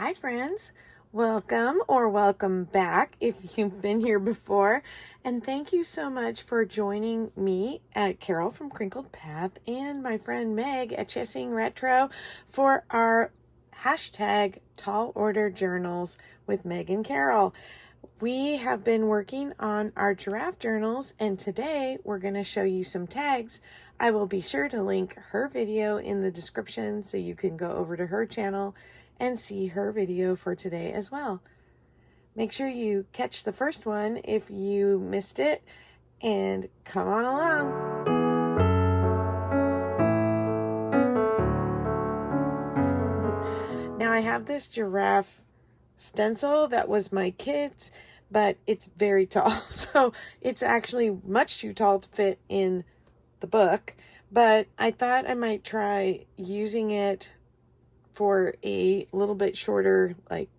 Hi friends, welcome or welcome back if you've been here before, and thank you so much for joining me, Carol from Crinkled Path, and my friend Meg at Chasing Retro for our hashtag Tall Order Journals with Meg and Carol. We have been working on our giraffe journals, and today we're going to show you some tags. I will be sure to link her video in the description so you can go over to her channel and see her video for today as well. Make sure you catch the first one if you missed it, and come on along. Now I have this giraffe stencil that was my kid's, but it's very tall, so it's actually much too tall to fit in the book, but I thought I might try using it for a little bit shorter, like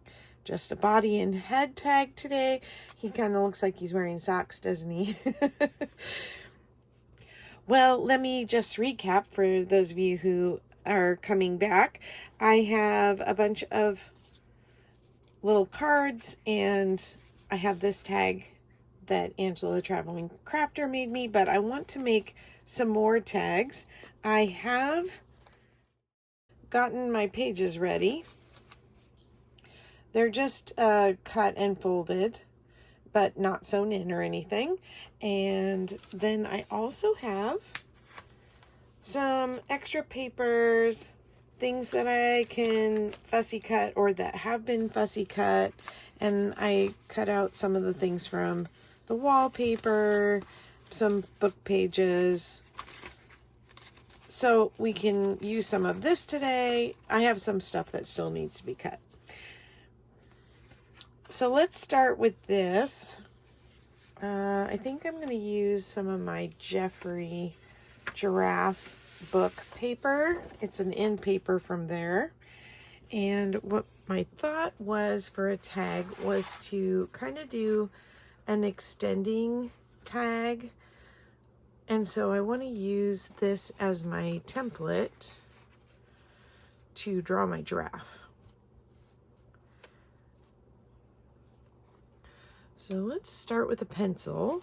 just a body and head tag today. He kind of looks like he's wearing socks, doesn't he? Well, let me just recap for those of you who are coming back. I have a bunch of little cards, and I have this tag that Angela the Traveling Crafter made me, but I want to make some more tags. I have gotten my pages ready. They're just cut and folded, but not sewn in or anything. And then I also have some extra papers, things that I can fussy cut or that have been fussy cut. And I cut out some of the things from the wallpaper, some book pages, so we can use some of this today. I have some stuff that still needs to be cut. So let's start with this. I think I'm going to use some of my Jeffrey Giraffe book paper. It's an end paper from there. And what my thought was for a tag was to kind of do an extending tag. And so I want to use this as my template to draw my giraffe. So let's start with a pencil.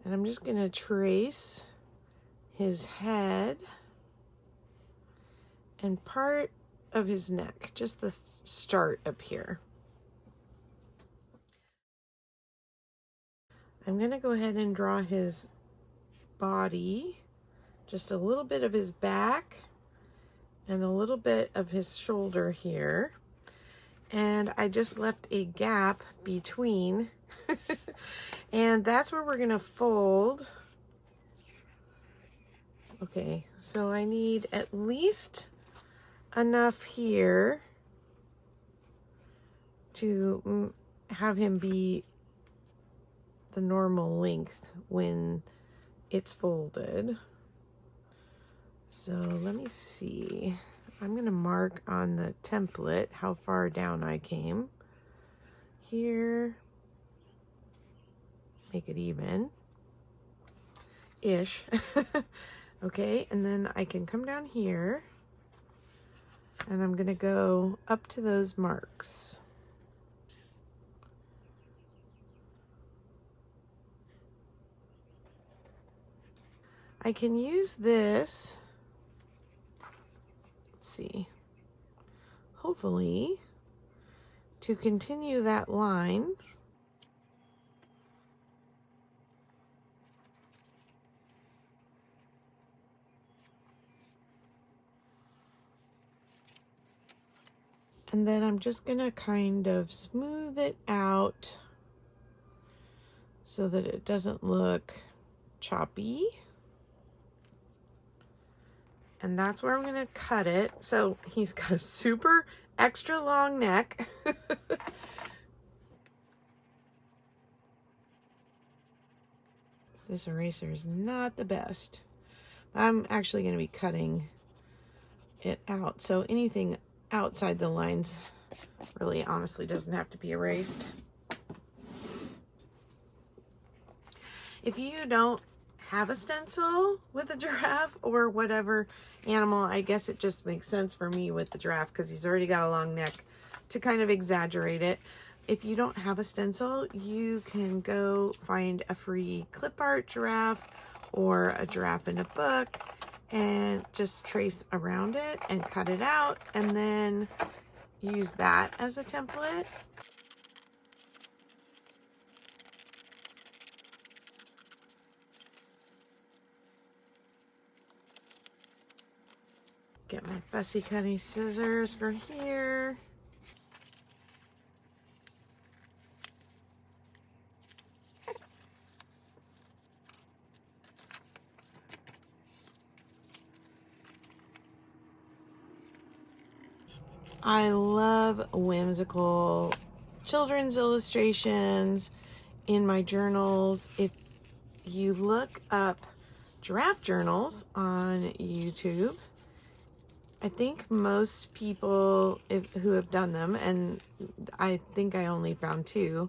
And I'm just going to trace his head and part of his neck, just the start up here. I'm going to go ahead and draw his body, just a little bit of his back and a little bit of his shoulder here. And I just left a gap between and that's where we're going to fold. Okay, so I need at least enough here to have him be the normal length when it's folded. So let me see. I'm going to mark on the template how far down I came. Here. Make it even-ish. Okay, and then I can come down here. And I'm going to go up to those marks. I can use this, let's see, hopefully, to continue that line. And then I'm just going to kind of smooth it out so that it doesn't look choppy. And that's where I'm going to cut it. So he's got a super extra long neck. This eraser is not the best. I'm actually going to be cutting it out. So anything outside the lines really honestly doesn't have to be erased. If you don't have a stencil with a giraffe or whatever animal. I guess it just makes sense for me with the giraffe because he's already got a long neck to kind of exaggerate it. If you don't have a stencil, you can go find a free clip art giraffe or a giraffe in a book and just trace around it and cut it out and then use that as a template. Get my fussy cutting scissors for here. I love whimsical children's illustrations in my journals. If you look up giraffe journals on YouTube, I think most people who have done them, and I think I only found 2,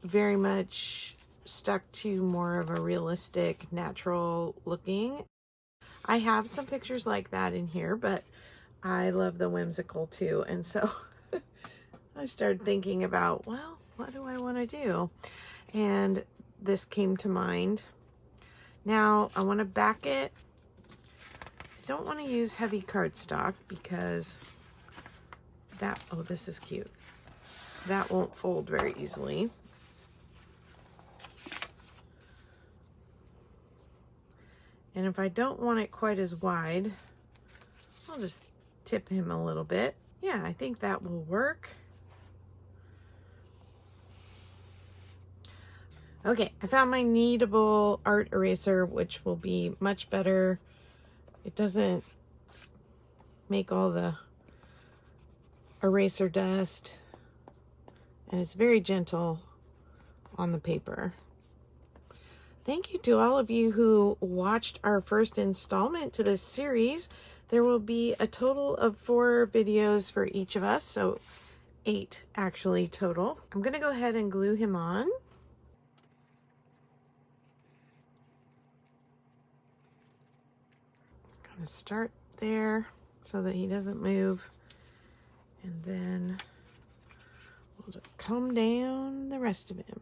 very much stuck to more of a realistic, natural looking. I have some pictures like that in here, but I love the whimsical too. And so I started thinking about, well, what do I want to do? And this came to mind. Now I want to back it. I don't want to use heavy cardstock because that, oh, this is cute. That won't fold very easily. And if I don't want it quite as wide, I'll just tip him a little bit. Yeah, I think that will work. Okay, I found my kneadable art eraser, which will be much better. It doesn't make all the eraser dust, and it's very gentle on the paper. Thank you to all of you who watched our first installment to this series. There will be a total of 4 videos for each of us, so 8 actually total. I'm gonna go ahead and glue him on. I'm gonna start there so that he doesn't move, and then we'll just come down the rest of him.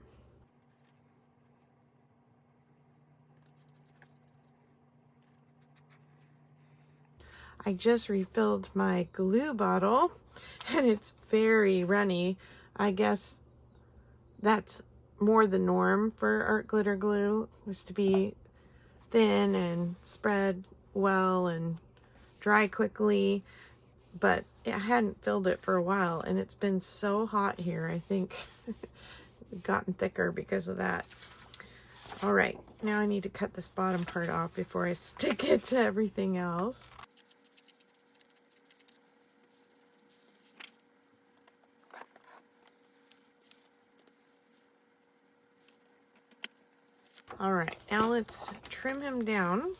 I just refilled my glue bottle and it's very runny. I guess that's more the norm for art glitter glue, was to be thin and spread well and dry quickly, but I hadn't filled it for a while and it's been so hot here. I think it's gotten thicker because of that. All right, now I need to cut this bottom part off before I stick it to everything else. All right, now let's trim him down.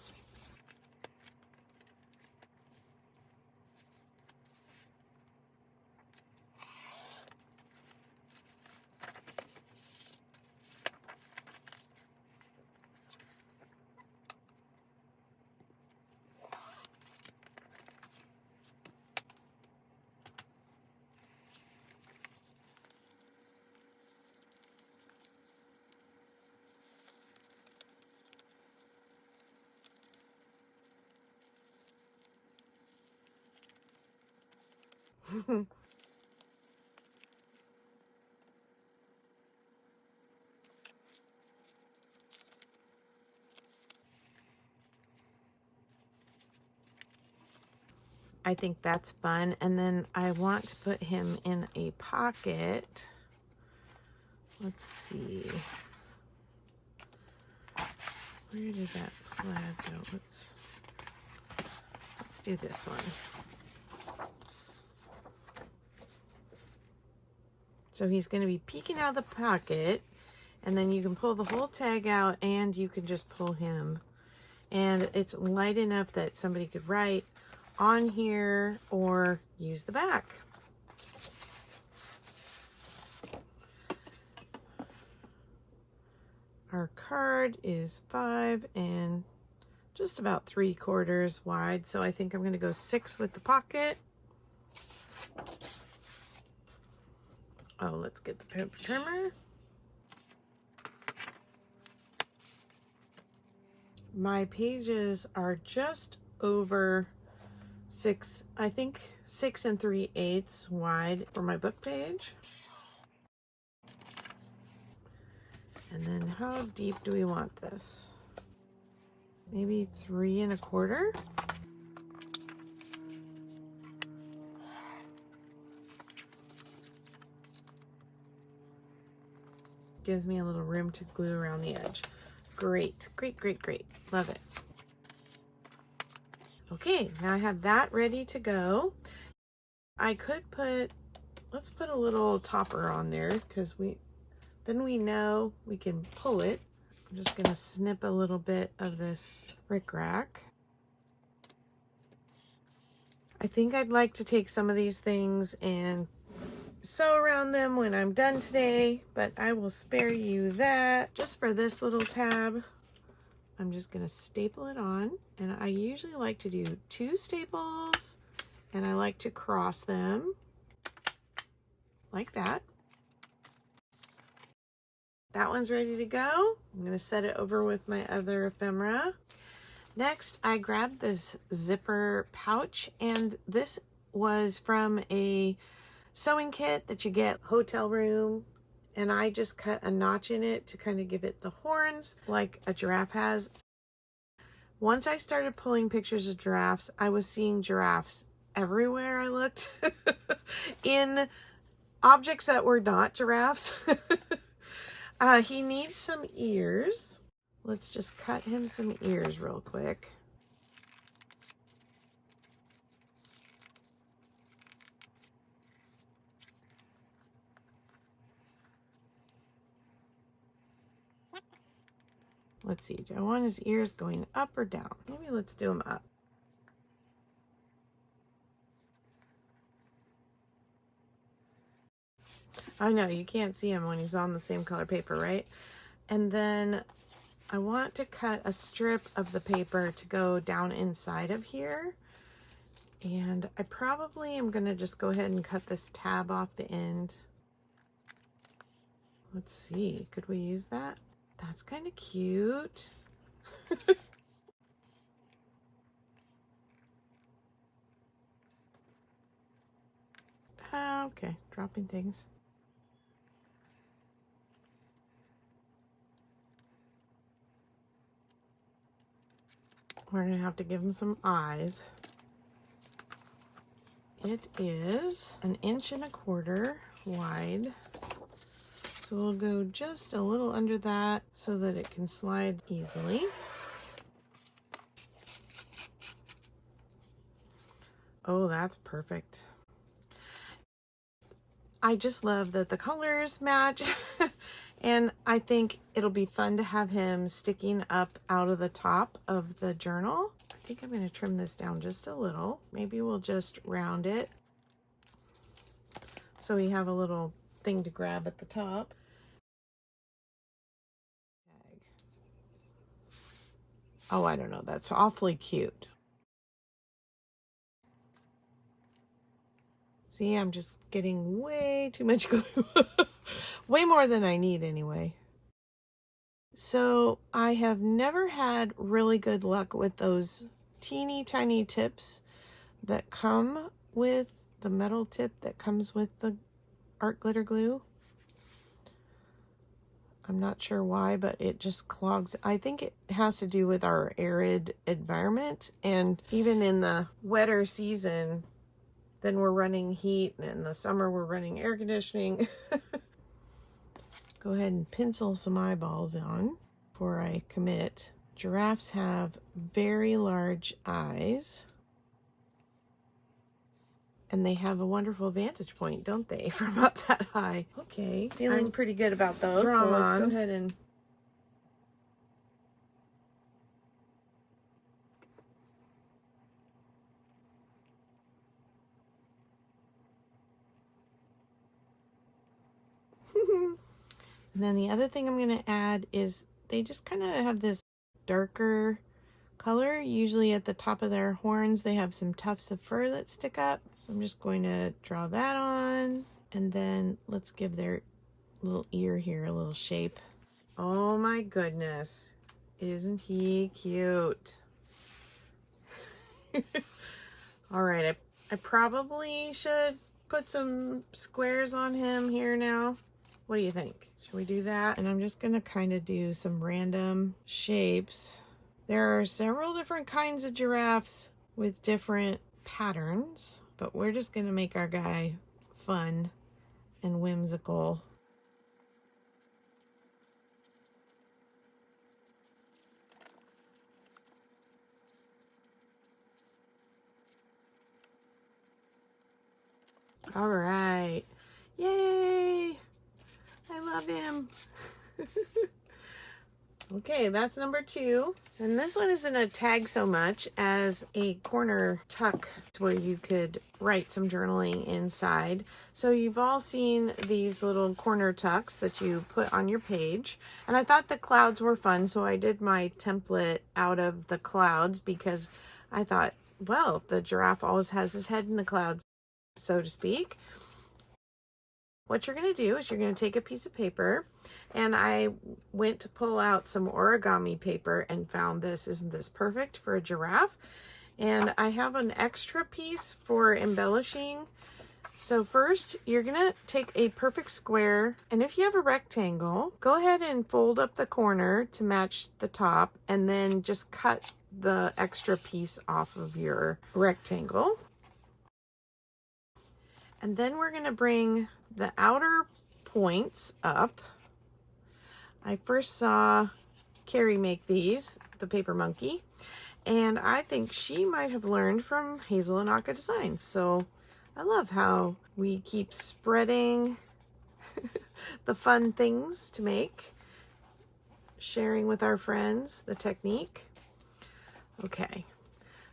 I think that's fun. And then I want to put him in a pocket. Let's see. Where did that plaid go? Let's do this one. So he's going to be peeking out of the pocket, and then you can pull the whole tag out and you can just pull him. And it's light enough that somebody could write on here or use the back. Our card is 5 and just about 3/4 wide, so I think I'm going to go 6 with the pocket. Oh, let's get the paper trimmer. My pages are just over 6, I think 6 3/8 wide for my book page. And then how deep do we want this? Maybe 3 1/4. Gives me a little room to glue around the edge. Great, great, great, great. Love it. Okay, now I have that ready to go. I could put, let's put a little topper on there because then we know we can pull it. I'm just gonna snip a little bit of this rickrack. I think I'd like to take some of these things and sew around them when I'm done today, but I will spare you that. Just for this little tab, I'm just gonna staple it on, and I usually like to do 2 staples, and I like to cross them like that. That one's ready to go. I'm gonna set it over with my other ephemera. Next, I grabbed this zipper pouch, and this was from a sewing kit that you get hotel room, and I just cut a notch in it to kind of give it the horns like a giraffe has. Once I started pulling pictures of giraffes, I was seeing giraffes everywhere I looked in objects that were not giraffes. He needs some ears. Let's just cut him some ears real quick. Let's see, do I want his ears going up or down? Maybe let's do them up. I know, you can't see him when he's on the same color paper, right? And then I want to cut a strip of the paper to go down inside of here. And I probably am going to just go ahead and cut this tab off the end. Let's see, could we use that? That's kind of cute. Okay, dropping things. We're gonna have to give him some eyes. It is 1 1/4 wide. So we'll go just a little under that so that it can slide easily. Oh, that's perfect. I just love that the colors match. And I think it'll be fun to have him sticking up out of the top of the journal. I think I'm going to trim this down just a little. Maybe we'll just round it so we have a little thing to grab at the top. Oh, I don't know. That's awfully cute. See, I'm just getting way too much glue. Way more than I need anyway. So I have never had really good luck with those teeny tiny tips that come with the metal tip that comes with the art glitter glue. I'm not sure why, but it just clogs. I think it has to do with our arid environment, and even in the wetter season, then we're running heat, and in the summer we're running air conditioning. Go ahead and pencil some eyeballs on before I commit. Giraffes have very large eyes. And they have a wonderful vantage point, don't they, from up that high? Okay, feeling pretty good about those. So let's go ahead and and then the other thing I'm going to add is they just kind of have this darker color. Usually at the top of their horns, they have some tufts of fur that stick up. So I'm just going to draw that on. And then let's give their little ear here a little shape. Oh my goodness. Isn't he cute? All right, I probably should put some squares on him here now. What do you think? Should we do that? And I'm just gonna kind of do some random shapes. There are several different kinds of giraffes with different patterns, but we're just gonna make our guy fun and whimsical. All right. Yay! I love him. Okay, that's number 2. And this one isn't a tag so much as a corner tuck where you could write some journaling inside. So you've all seen these little corner tucks that you put on your page. And I thought the clouds were fun, so I did my template out of the clouds because I thought, well, the giraffe always has his head in the clouds, so to speak. What you're going to do is you're going to take a piece of paper, and I went to pull out some origami paper and found this. Isn't this perfect for a giraffe? And I have an extra piece for embellishing. So first, you're going to take a perfect square, and if you have a rectangle, go ahead and fold up the corner to match the top, and then just cut the extra piece off of your rectangle. And then we're going to bring the outer points up. I first saw Carrie make these, the Paper Monkey, and I think she might have learned from Hazel and Aka Designs. So I love how we keep spreading the fun things to make, sharing with our friends the technique. Okay,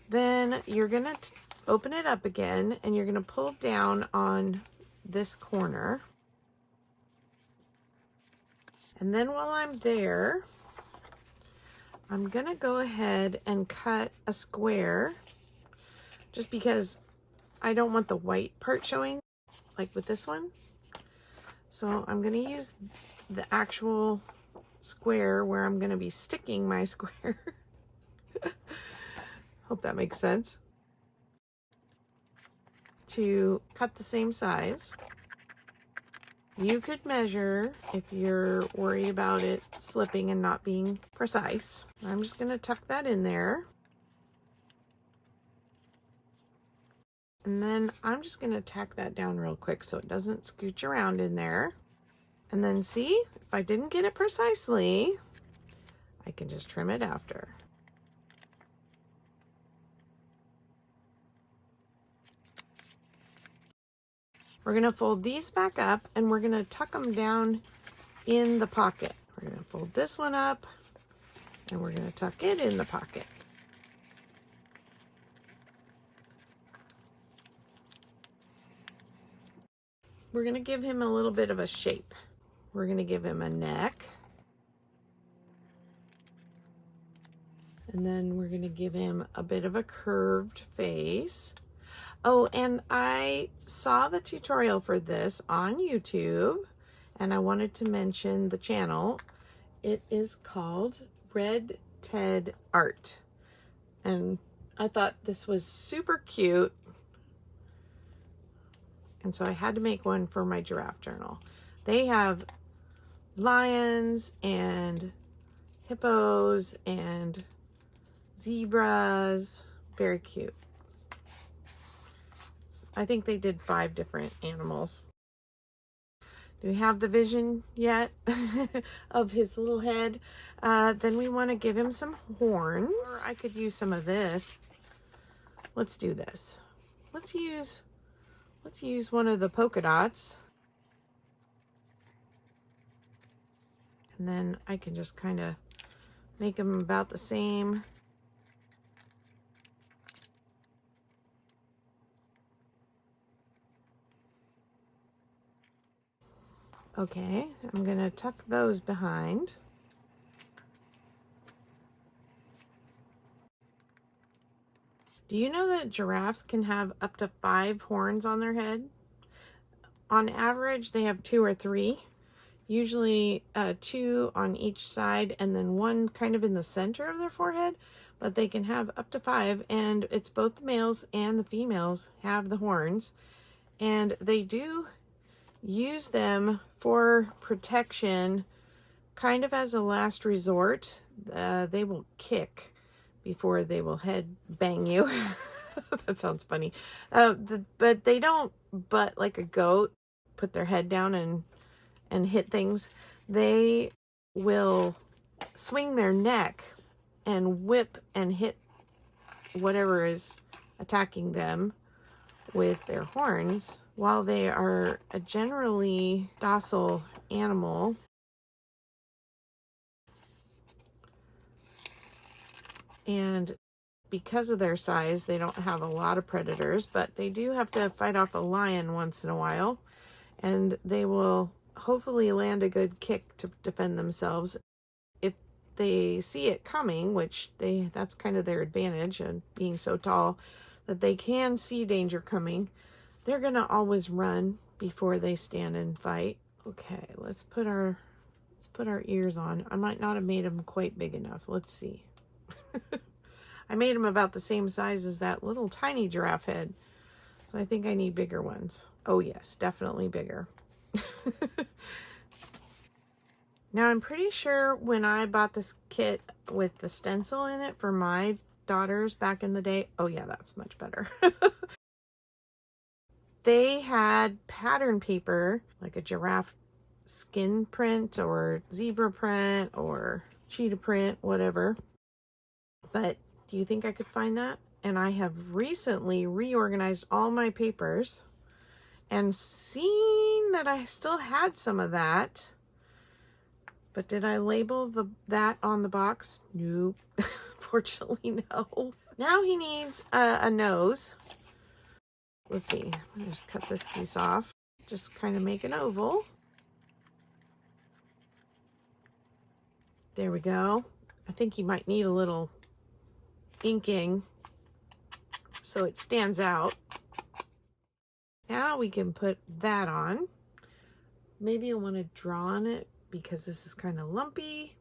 then you're going to open it up again, and you're going to pull down on this corner. And then while I'm there, I'm going to go ahead and cut a square just because I don't want the white part showing, like with this one. So I'm going to use the actual square where I'm going to be sticking my square. Hope that makes sense. To cut the same size. You could measure if you're worried about it slipping and not being precise. I'm just going to tuck that in there. And then I'm just going to tack that down real quick so it doesn't scooch around in there. And then see, if I didn't get it precisely, I can just trim it after. We're going to fold these back up, and we're going to tuck them down in the pocket. We're going to fold this one up, and we're going to tuck it in the pocket. We're going to give him a little bit of a shape. We're going to give him a neck. And then we're going to give him a bit of a curved face. Oh, and I saw the tutorial for this on YouTube, and I wanted to mention the channel. It is called Red Ted Art. And I thought this was super cute. And so I had to make one for my giraffe journal. They have lions and hippos and zebras. Very cute. I think they did 5 different animals. Do we have the vision yet of his little head? Then we want to give him some horns. Or I could use some of this. Let's do this. Let's use one of the polka dots. And then I can just kind of make them about the same. Okay, I'm going to tuck those behind. Do you know that giraffes can have up to 5 horns on their head? On average, they have 2 or 3. Usually 2 on each side and then 1 kind of in the center of their forehead, but they can have up to 5, and it's both the males and the females have the horns, and they do use them for protection, kind of as a last resort. They will kick before they will head bang you. That sounds funny. But they don't butt like a goat, put their head down and hit things. They will swing their neck and whip and hit whatever is attacking them with their horns. While they are a generally docile animal, and because of their size, they don't have a lot of predators, but they do have to fight off a lion once in a while, and they will hopefully land a good kick to defend themselves. If they see it coming, which that's kind of their advantage, and being so tall that they can see danger coming, they're gonna always run before they stand and fight. Okay, let's put our ears on. I might not have made them quite big enough. Let's see. I made them about the same size as that little tiny giraffe head, so I think I need bigger ones. Oh yes, definitely bigger. Now I'm pretty sure when I bought this kit with the stencil in it for my daughters back in the day, oh yeah, that's much better. They had pattern paper, like a giraffe skin print or zebra print or cheetah print, whatever. But do you think I could find that? And I have recently reorganized all my papers and seen that I still had some of that. But did I label that on the box? Nope. Fortunately, no. Now he needs a nose. Let's see. I'll just cut this piece off. Just kind of make an oval. There we go. I think you might need a little inking so it stands out. Now we can put that on. Maybe I want to draw on it because this is kind of lumpy.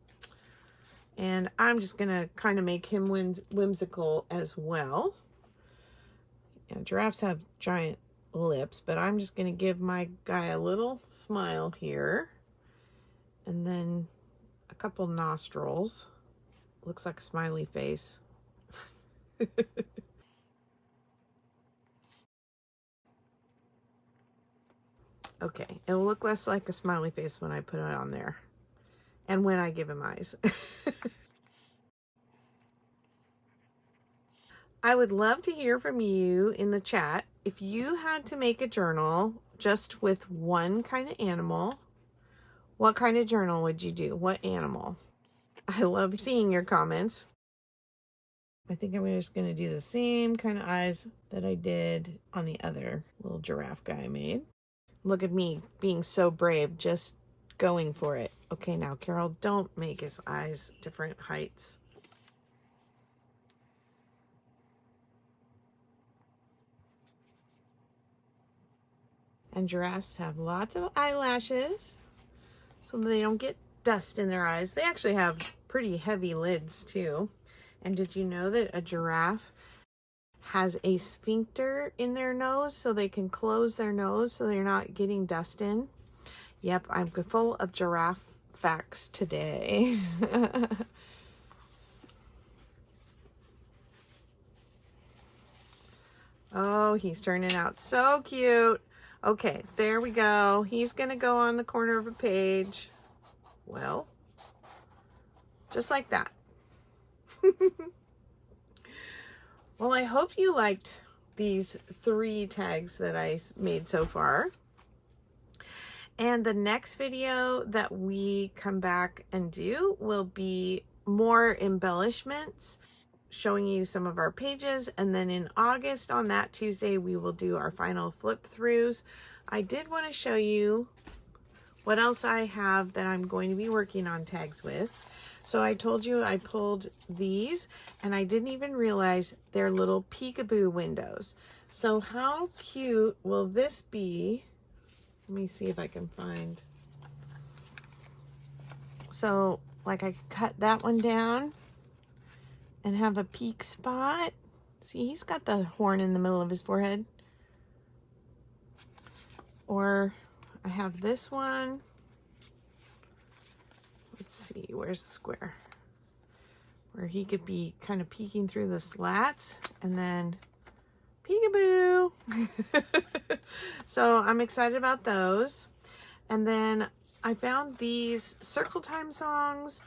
And I'm just going to kind of make him whimsical as well. Yeah, giraffes have giant lips, but I'm just going to give my guy a little smile here. And then a couple nostrils. Looks like a smiley face. Okay, it'll look less like a smiley face when I put it on there. And when I give him eyes. I would love to hear from you in the chat. If you had to make a journal just with one kind of animal, what kind of journal would you do? What animal? I love seeing your comments. I think I'm just going to do the same kind of eyes that I did on the other little giraffe guy I made. Look at me being so brave, just going for it. Okay, now, Carol, don't make his eyes different heights. And giraffes have lots of eyelashes so they don't get dust in their eyes. They actually have pretty heavy lids too. And did you know that a giraffe has a sphincter in their nose so they can close their nose so they're not getting dust in? Yep, I'm full of giraffe facts today. Oh, he's turning out so cute. Okay, there we go. He's going to go on the corner of a page. Well, just like that. Well, I hope you liked these 3 tags that I made so far. And the next video that we come back and do will be more embellishments, showing you some of our pages. And then in August, on that Tuesday, we will do our final flip throughs. I did want to show you what else I have that I'm going to be working on tags with. So I told you I pulled these, and I didn't even realize they're little peekaboo windows. So how cute will this be? Let me see if I can find. So like I could cut that one down and have a peak spot. See, he's got the horn in the middle of his forehead. Or I have this one. Let's see, where's the square? Where he could be kind of peeking through the slats, and then peekaboo. So I'm excited about those. And then I found these Circle Time songs.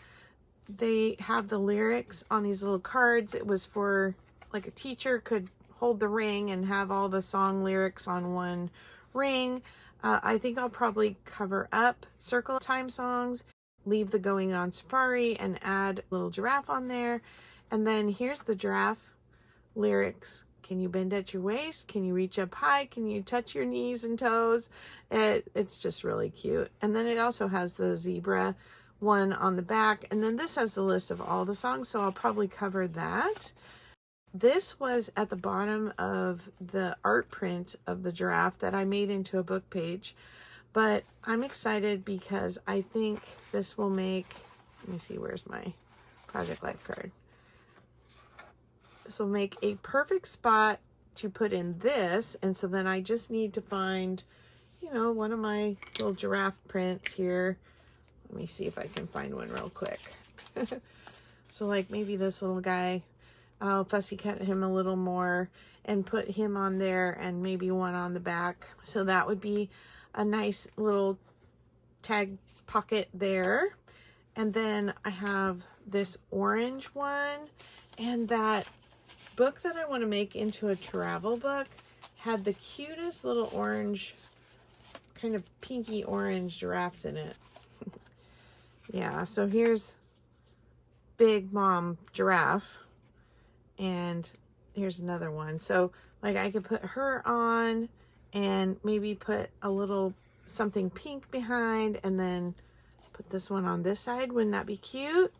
They have the lyrics on these little cards. It was for, like, a teacher could hold the ring and have all the song lyrics on one ring. I think I'll probably cover up Circle Time songs, leave the Going on Safari, and add a little giraffe on there. And then here's the giraffe lyrics. Can you bend at your waist? Can you reach up high? Can you touch your knees and toes? It's just really cute. And then it also has the zebra one on the back. And then this has the list of all the songs, so I'll probably cover that. This was at the bottom of the art print of the giraffe that I made into a book page. But I'm excited because I think this will make, let me see, where's my Project Life card? This will make a perfect spot to put in this. And so then I just need to find, you know, one of my little giraffe prints here. Let me see if I can find one real quick. So like maybe this little guy, I'll fussy cut him a little more and put him on there, and maybe one on the back. So that would be a nice little tag pocket there. And then I have this orange one, and that book that I want to make into a travel book had the cutest little orange, kind of pinky orange giraffes in it. Yeah, so here's Big Mom Giraffe, and here's another one. So like I could put her on and maybe put a little something pink behind, and then put this one on this side. Wouldn't that be cute?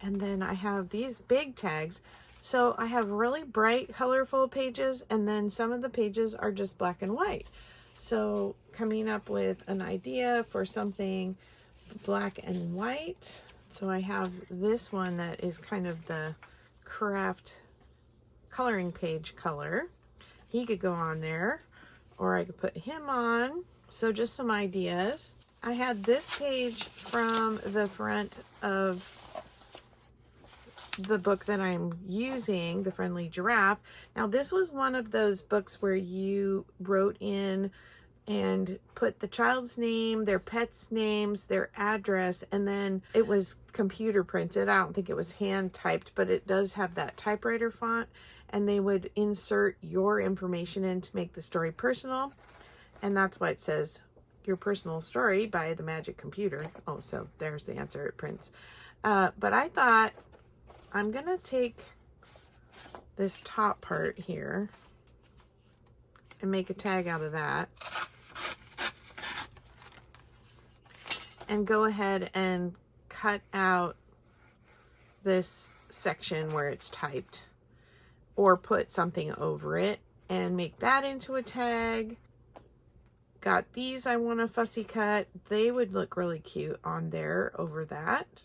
And then I have these big tags. So I have really bright, colorful pages, and then some of the pages are just black and white. So coming up with an idea for something black and white. So I have this one that is kind of the craft coloring page color. He could go on there, or I could put him on. So just some ideas. I had this page from the front of the book that I'm using, The Friendly Giraffe. Now this was one of those books where you wrote in and put the child's name, their pet's names, their address, and then it was computer printed. I don't think it was hand typed, but it does have that typewriter font, and they would insert your information in to make the story personal. And that's why it says Your Personal Story by the Magic Computer. Oh, so there's the answer, it prints. But I thought, I'm gonna take this top part here and make a tag out of that, and go ahead and cut out this section where it's typed, or put something over it and make that into a tag. Got these I want to fussy cut. They would look really cute on there over that.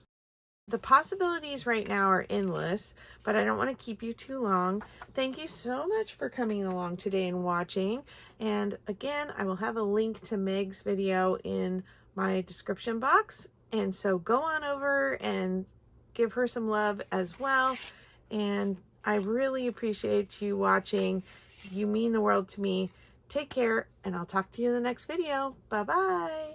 The possibilities right now are endless, but I don't want to keep you too long. Thank you so much for coming along today and watching. And again, I will have a link to Meg's video in my description box. And so go on over and give her some love as well. And I really appreciate you watching. You mean the world to me. Take care, and I'll talk to you in the next video. Bye-bye.